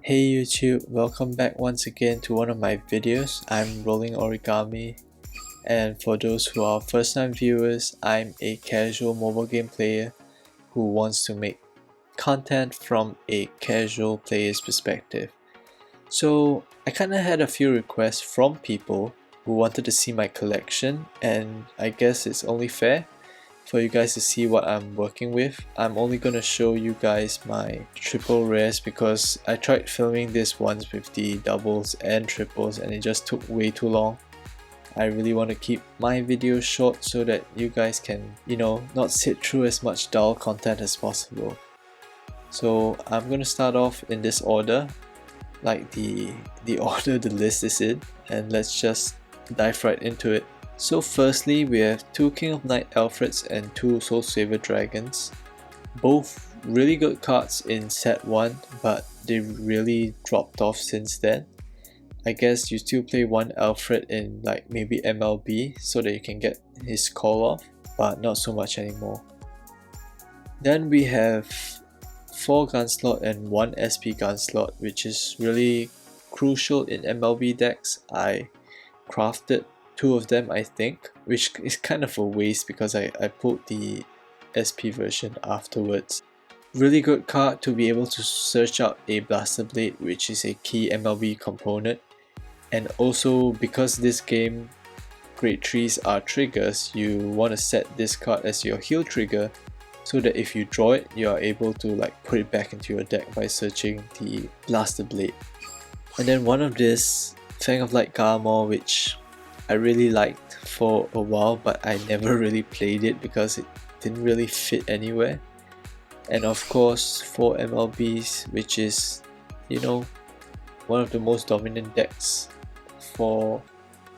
Hey YouTube, welcome back once again to one of my videos. I'm rolling Origami, and for those who are first time viewers, I'm a casual mobile game player who wants to make content from a casual player's perspective. So I kinda had a few requests from people who wanted to see my collection, and I guess it's only fair for you guys to see what I'm working with. I'm only gonna show you guys my triple rares because I tried filming this once with the doubles and triples and it just took way too long. I really want to keep my videos short so that you guys can, not sit through as much dull content as possible. So I'm gonna start off in this order, like the order the list is in, and let's just dive right into it. So firstly, we have 2 King of Night Alfreds and 2 Soul Saver Dragons. Both really good cards in set 1, but they really dropped off since then. I guess you still play one Alfred in like maybe MLB so that you can get his call off, but not so much anymore. Then we have 4 Gunslot and 1 SP Gunslot, which is really crucial in MLB decks. I crafted 2 of them, I think, which is kind of a waste because I pulled the SP version afterwards. Really good card to be able to search out a Blaster Blade, which is a key MLB component, and also because this game grade 3s are triggers, you want to set this card as your heal trigger so that if you draw it, you are able to like put it back into your deck by searching the Blaster Blade. And then one of this Fang of Light Garmor, which I really liked for a while, but I never really played it because it didn't really fit anywhere. And of course 4 MLBs, which is, one of the most dominant decks for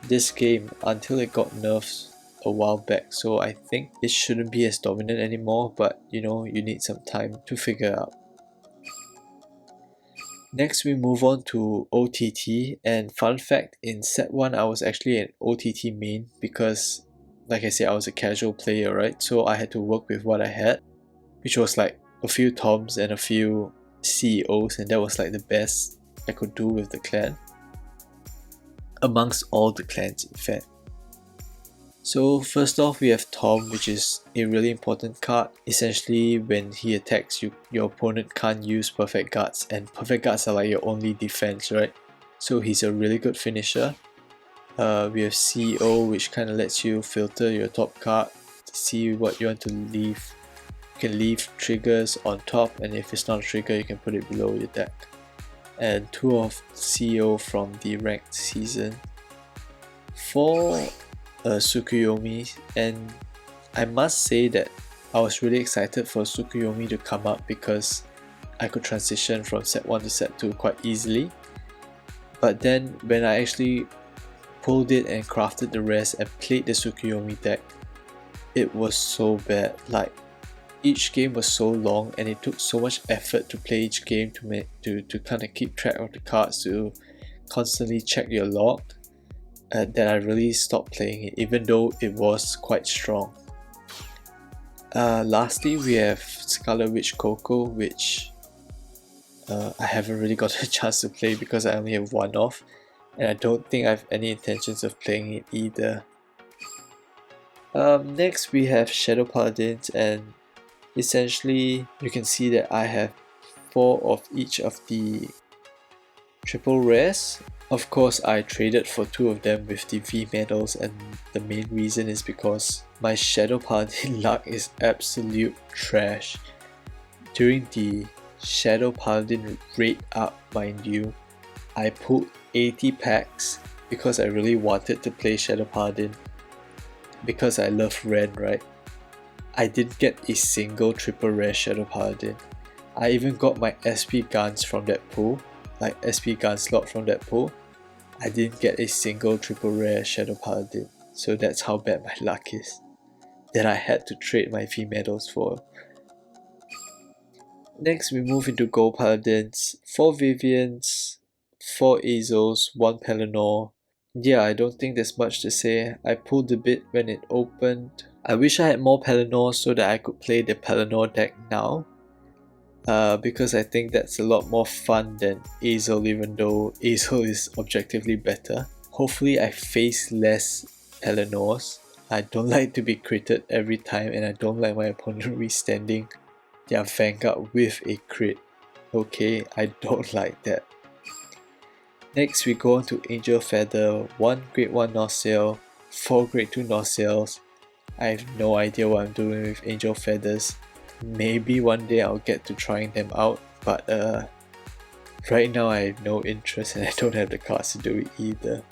this game until it got nerfed a while back. So I think it shouldn't be as dominant anymore, but you need some time to figure out. Next we move on to OTT, and fun fact, in set 1 I was actually an OTT main because like I said, I was a casual player, right? So I had to work with what I had, which was like a few Toms and a few CEOs, and that was like the best I could do with the clan amongst all the clans in fact. So first off we have Tom, which is a really important card. Essentially when he attacks you, your opponent can't use perfect guards, and perfect guards are like your only defense, right? So he's a really good finisher. We have CEO, which kind of lets you filter your top card to see what you want to leave. You can leave triggers on top, and if it's not a trigger you can put it below your deck. And 2 of CEO from the ranked season. 4 Tsukuyomi, and I must say that I was really excited for Tsukuyomi to come up because I could transition from set 1 to set 2 quite easily. But then when I actually pulled it and crafted the rest and played the Tsukuyomi deck, it was so bad. Like each game was so long and it took so much effort to play each game to kind of keep track of the cards, to constantly check your log, that I really stopped playing it, even though it was quite strong. Lastly, we have Scarlet Witch Coco, which I haven't really got a chance to play because I only have 1 off, and I don't think I have any intentions of playing it either. Next we have Shadow Paladins, and essentially you can see that I have 4 of each of the triple rares. Of course I traded for 2 of them with the V medals, and the main reason is because my Shadow Paladin luck is absolute trash. During the Shadow Paladin raid up, mind you, I pulled 80 packs because I really wanted to play Shadow Paladin because I love Ren, right? I didn't get a single triple rare Shadow Paladin. I even got my SP guns from that pool, like SP gun slot from that pool. I didn't get a single triple rare Shadow Paladin, so that's how bad my luck is, that I had to trade my V medals for. Next we move into Gold Paladins, 4 Vivians, 4 Azos, 1 Pelennor. Yeah, I don't think there's much to say. I pulled a bit when it opened. I wish I had more Pelennor so that I could play the Pelennor deck now, because I think that's a lot more fun than Azel, even though Azel is objectively better. Hopefully I face less Eleanors. I don't like to be critted every time, and I don't like my opponent restanding their Vanguard with a crit. Okay, I don't like that. Next we go on to Angel Feather, 1 grade 1 Norcel, 4 grade 2 Norcels. I have no idea what I'm doing with Angel Feathers. Maybe one day I'll get to trying them out, but right now I have no interest and I don't have the cards to do it either.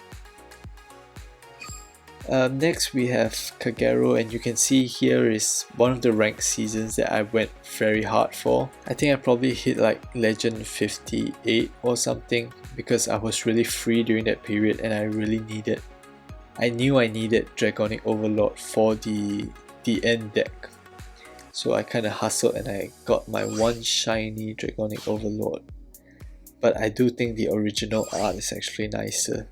Next we have Kagero, and you can see here is one of the ranked seasons that I went very hard for. I think I probably hit like Legend 58 or something because I was really free during that period and I really needed. I knew I needed Dragonic Overlord for the end deck. So I kinda hustled and I got my one shiny Dragonic Overlord. But I do think the original art is actually nicer.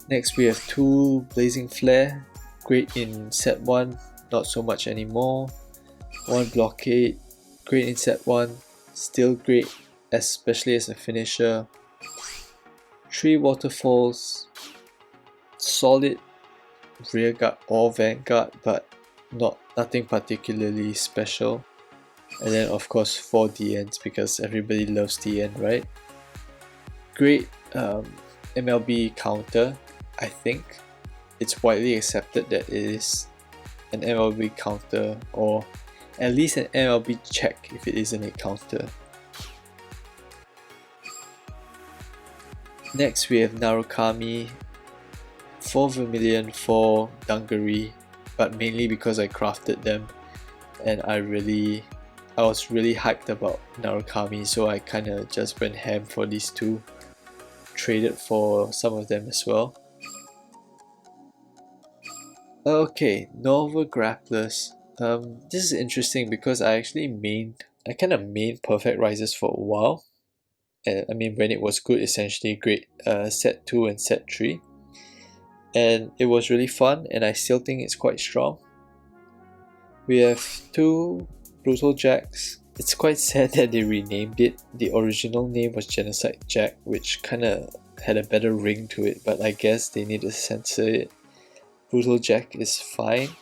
Next we have 2 Blazing Flare, great in set 1, not so much anymore. 1 Blockade, great in set 1, still great, especially as a finisher. 3 Waterfalls, solid rearguard or vanguard, but nothing particularly special. And then of course 4 DNs because everybody loves DN, right? Great MLB counter. I think it's widely accepted that it is an MLB counter, or at least an MLB check if it isn't a counter. Next we have Narukami, 4 Vermilion, 4 Dungaree, but mainly because I crafted them and I was really hyped about Narukami, so I kinda just went ham for these 2. Traded for some of them as well. Okay, novel grapplers. This is interesting because I kinda mained Perfect Rises for a while. I mean, when it was good, essentially great set 2 and set 3. And it was really fun, and I still think it's quite strong. We have 2 Brutal Jacks. It's quite sad that they renamed it. The original name was Genocide Jack, which kinda had a better ring to it, but I guess they need to censor it. Brutal Jack is fine.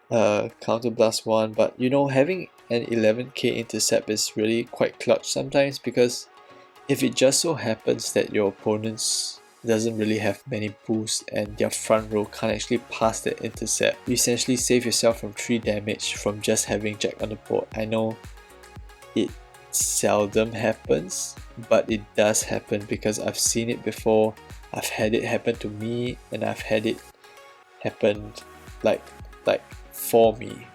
Counter Blast 1, but you know, having an 11k intercept is really quite clutch sometimes, because if it just so happens that your opponents doesn't really have many boosts and their front row can't actually pass that intercept, you essentially save yourself from 3 damage from just having Jack on the board. I know it seldom happens, but it does happen because I've seen it before. I've had it happen to me, and I've had it happen like for me.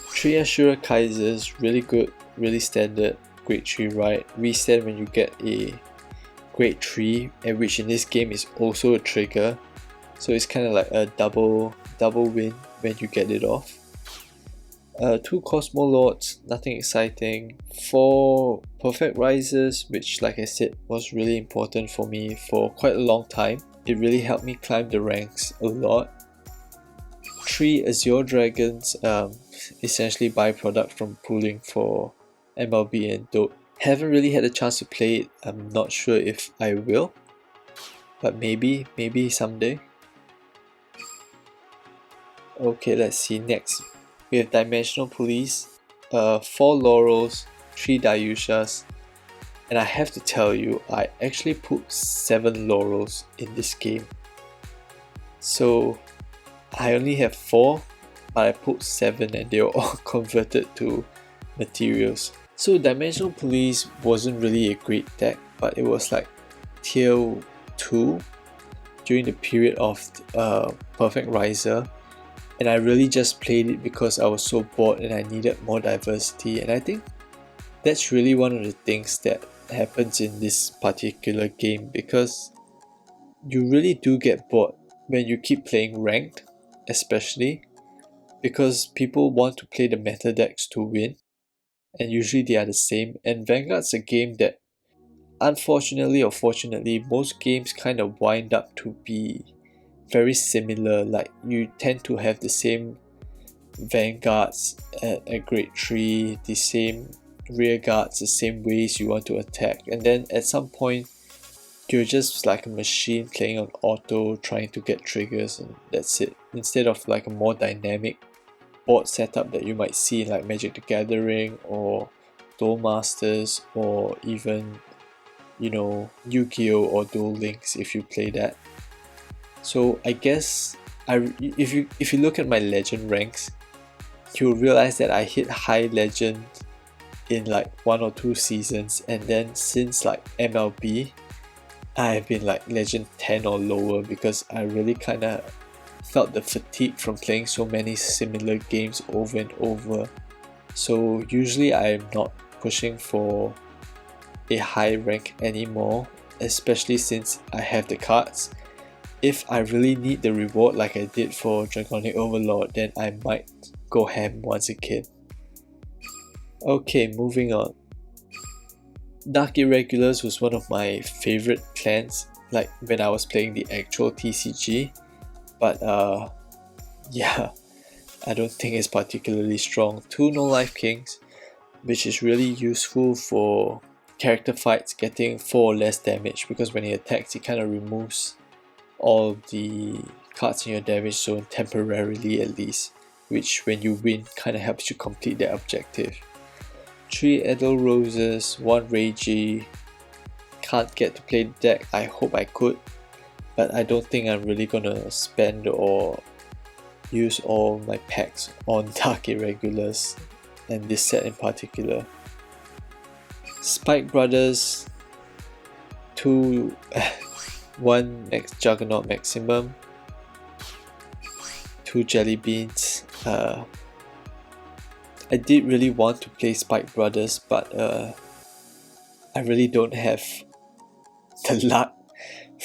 3 Ashura Kaisers, really good, really standard, grade 3 right. Restand when you get a grade 3, and which in this game is also a trigger, so it's kind of like a double win when you get it off. 2 Cosmo Lords, nothing exciting. 4 Perfect Rises, which like I said was really important for me for quite a long time. It really helped me climb the ranks a lot. 3 Azure Dragons, essentially byproduct from pooling for MLB and Dope. Haven't really had a chance to play it. I'm not sure if I will, but maybe someday. Okay, let's see. Next we have Dimensional Police, 4 Laurels, 3 Dayushas, and I have to tell you, I actually put 7 Laurels in this game. So I only have 4, but I put 7 and they were all converted to materials. So Dimensional Police wasn't really a great deck, but it was like tier 2 during the period of Perfect Riser, and I really just played it because I was so bored and I needed more diversity. And I think that's really one of the things that happens in this particular game, because you really do get bored when you keep playing ranked, especially because people want to play the meta decks to win, and usually they are the same. And Vanguard's a game that, unfortunately or fortunately, most games kind of wind up to be very similar. Like, you tend to have the same vanguards at grade 3, the same rear guards, the same ways you want to attack, and then at some point you're just like a machine playing on auto, trying to get triggers, and that's it, instead of like a more dynamic board setup that you might see in like Magic the Gathering or Duel Masters, or even, you know, Yu-Gi-Oh or Duel Links if you play that. So I guess if you look at my legend ranks, you'll realize that I hit high legend in like 1 or 2 seasons, and then since like MLB I've been like legend 10 or lower because I really kind of felt the fatigue from playing so many similar games over and over. So usually I'm not pushing for a high rank anymore, especially since I have the cards. If I really need the reward like I did for Draconic Overlord, then I might go ham once again. Okay, moving on. Dark Irregulars was one of my favorite clans, like when I was playing the actual TCG, but yeah, I don't think it's particularly strong. 2 no life kings, which is really useful for character fights, getting 4 or less damage, because when he attacks he kind of removes all the cards in your damage zone temporarily at least, which when you win kind of helps you complete that objective. 3 Edel Roses, 1 Reiji. Can't get to play the deck. I hope I could, but I don't think I'm really gonna spend or use all my packs on Dark Irregulars and this set in particular. Spike Brothers, 2 1 Max Juggernaut Maximum, 2 Jelly Beans. I did really want to play Spike Brothers, but I really don't have the luck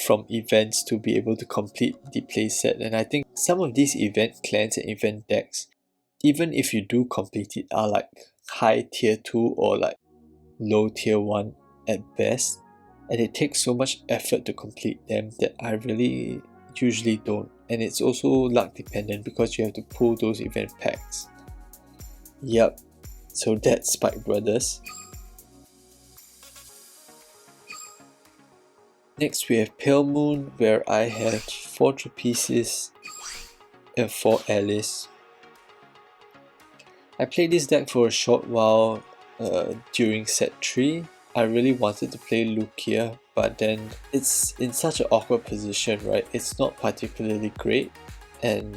from events to be able to complete the playset, and I think some of these event clans and event decks, even if you do complete it, are like high tier 2 or like low tier 1 at best, and it takes so much effort to complete them that I really usually don't, and it's also luck dependent because you have to pull those event packs. Yep, so that's Spike Brothers. Next we have Pale Moon, where I have 4 Trapezius and 4 Alice. I played this deck for a short while during set 3. I really wanted to play Lucia, but then it's in such an awkward position, right? It's not particularly great, and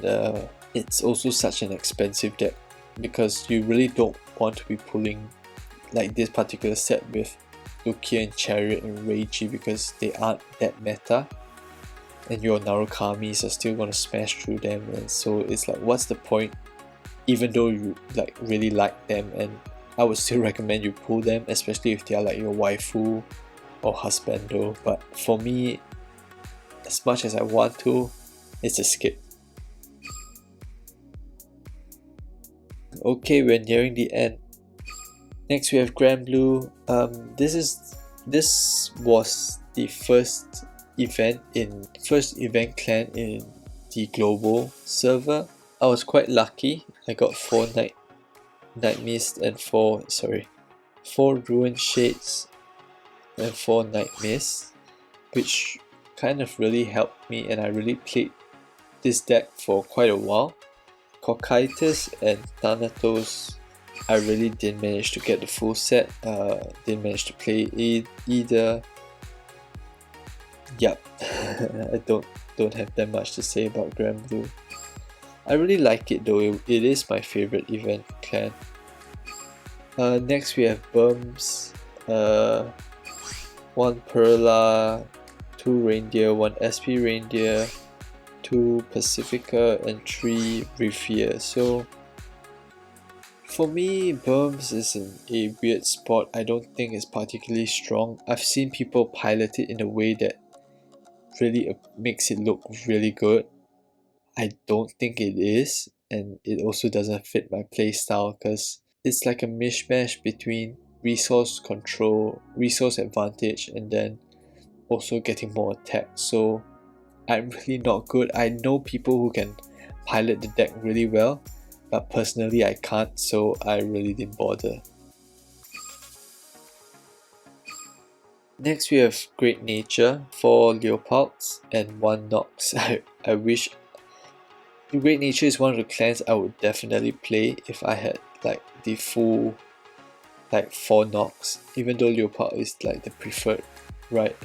it's also such an expensive deck, because you really don't want to be pulling like this particular set with Lucia and Chariot and Reiji, because they aren't that meta, and your Narukamis are still gonna smash through them, and so it's like, what's the point? Even though you like really like them, and I would still recommend you pull them, especially if they are like your waifu or husbando, but for me, as much as I want to, it's a skip. Okay, we're nearing the end. Next we have Granblue. This was the first event clan in the global server. I was quite lucky. I got 4 Night Mist and 4 Ruined Shades and 4 Night Mist, which kind of really helped me, and I really played this deck for quite a while. Cocytus and Thanatos, I really didn't manage to get the full set, didn't manage to play either. Yup, I don't have that much to say about Granblue. I really like it though, it is my favorite event clan. Next we have Burms, 1 Perla, 2 Reindeer, 1 SP Reindeer, 2 Pacifica, and 3 Rivier. So for me, Burms is in a weird spot. I don't think it's particularly strong. I've seen people pilot it in a way that really makes it look really good. I don't think it is, and it also doesn't fit my playstyle, because it's like a mishmash between resource control, resource advantage, and then also getting more attack. So I'm really not good. I know people who can pilot the deck really well, but personally I can't, so I really didn't bother. Next we have Great Nature, 4 Leopards and 1 Nox. I wish... Great Nature is one of the clans I would definitely play if I had like the full like 4 Nox, even though Leopard is like the preferred, right?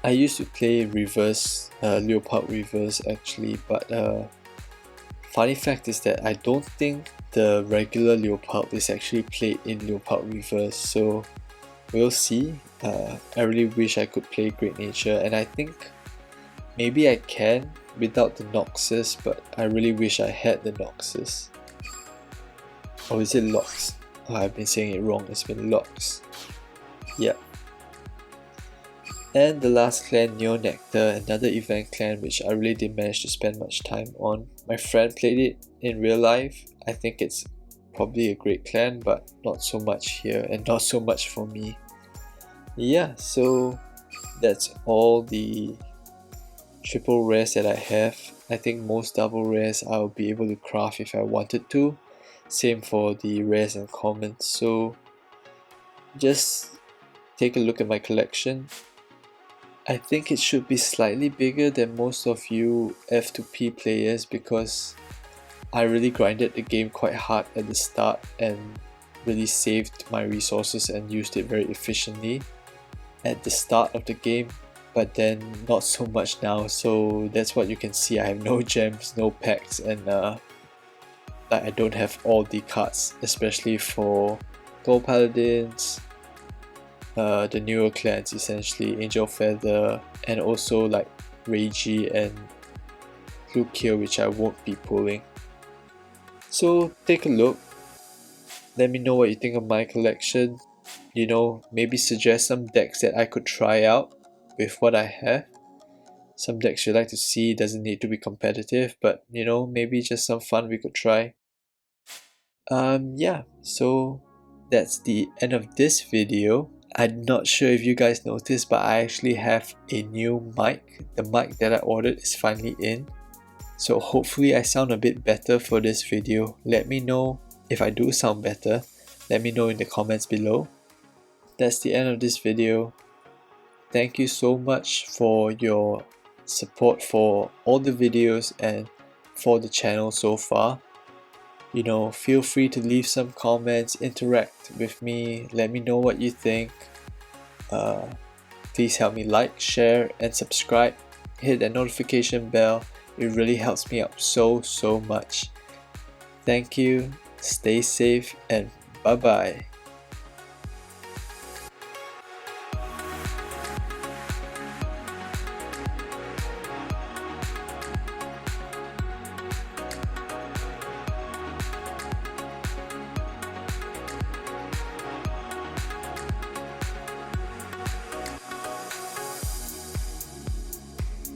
I used to play reverse, Leopard reverse actually, but funny fact is that I don't think the regular Leopard is actually played in Leopard reverse, so we'll see. I really wish I could play Great Nature, and I think maybe I can without the Noxes, but I really wish I had the Noxes. Or is it Lox? Oh, I've been saying it wrong, it's been Lox. Yeah. And the last clan, Nectar, another event clan which I really didn't manage to spend much time on. My friend played it in real life. I think it's probably a great clan, but not so much here and not so much for me. Yeah, so that's all the triple rares that I have. I think most double rares I'll be able to craft if I wanted to. Same for the rares and commons. So just take a look at my collection. I think it should be slightly bigger than most of you F2P players because I really grinded the game quite hard at the start and really saved my resources and used it very efficiently at the start of the game, but then not so much now. So that's what you can see. I have no gems, no packs, and I don't have all the cards, especially for Gold Paladins, the newer clans, essentially Angel Feather, and also like Reiji and Lukia, which I won't be pulling. So take a look, let me know what you think of my collection. You know, maybe suggest some decks that I could try out with what I have. Some decks you'd like to see, doesn't need to be competitive, but you know, maybe just some fun we could try. Yeah, so that's the end of this video. I'm not sure if you guys noticed, but I actually have a new mic. The mic that I ordered is finally in. So hopefully I sound a bit better for this video. Let me know if I do sound better. Let me know in the comments below. That's the end of this video. Thank you so much for your support for all the videos and for the channel so far. You know, feel free to leave some comments, interact with me, let me know what you think. Please help me like, share, and subscribe. Hit that notification bell. It really helps me out so much. Thank you, stay safe, and bye bye.